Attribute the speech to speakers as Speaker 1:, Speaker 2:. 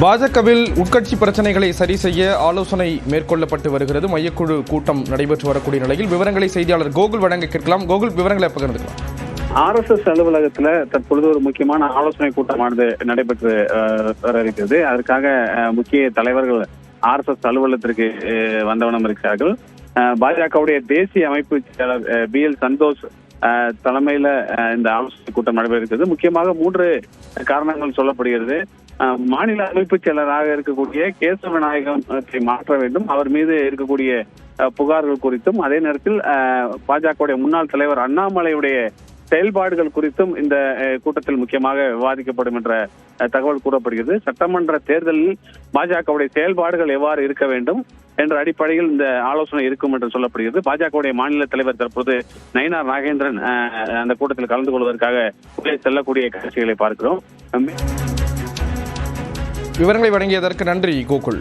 Speaker 1: பாஜகவில் உட்கட்சி பிரச்சனைகளை சரி செய்ய ஆலோசனை மேற்கொள்ளப்பட்டு வருகிறது. மையக்குழு கூட்டம் நடைபெற்று வரக்கூடிய நிலையில் விவரங்களை செய்தியாளர் கோகுல் வழங்க கேட்கலாம். கோகுல், விவரங்களை பகிர்ந்துக்கலாம்.
Speaker 2: RSS அலுவலகத்துல தற்பொழுது ஒரு முக்கியமான ஆலோசனை கூட்டமானது நடைபெற்று வர இருக்கிறது. அதற்காக முக்கிய தலைவர்கள் RSS அலுவலகத்திற்கு வந்தவனம் இருக்கிறார்கள். பாஜகவுடைய தேசிய அமைப்பு செயலர் BL சந்தோஷ் தலைமையில இந்த ஆலோசனை கூட்டம் நடைபெற இருக்கிறது. முக்கியமாக 3 காரணங்கள் சொல்லப்படுகிறது. மாநில அமைப்பு செயலராக இருக்கக்கூடிய கேசவ விநாயகத்தை மாற்ற வேண்டும், அவர் மீது இருக்கக்கூடிய புகார்கள் குறித்தும், அதே நேரத்தில் பாஜகவுடைய முன்னாள் தலைவர் அண்ணாமலையுடைய செயல்பாடுகள் குறித்தும் இந்த கூட்டத்தில் முக்கியமாக விவாதிக்கப்படும் என்ற தகவல் கூறப்படுகிறது. சட்டமன்ற தேர்தலில் பாஜகவுடைய செயல்பாடுகள் எவ்வாறு இருக்க வேண்டும் என்ற அடிப்படையில் இந்த ஆலோசனை இருக்கும் என்று சொல்லப்படுகிறது. பாஜகவுடைய மாநில தலைவர் தற்போது நயினார் நாகேந்திரன் அந்த கூட்டத்தில் கலந்து கொள்வதற்காக செல்லக்கூடிய காட்சிகளை பார்க்கிறோம்.
Speaker 1: விவரங்களை வழங்கியதற்கு நன்றி கோகுல்.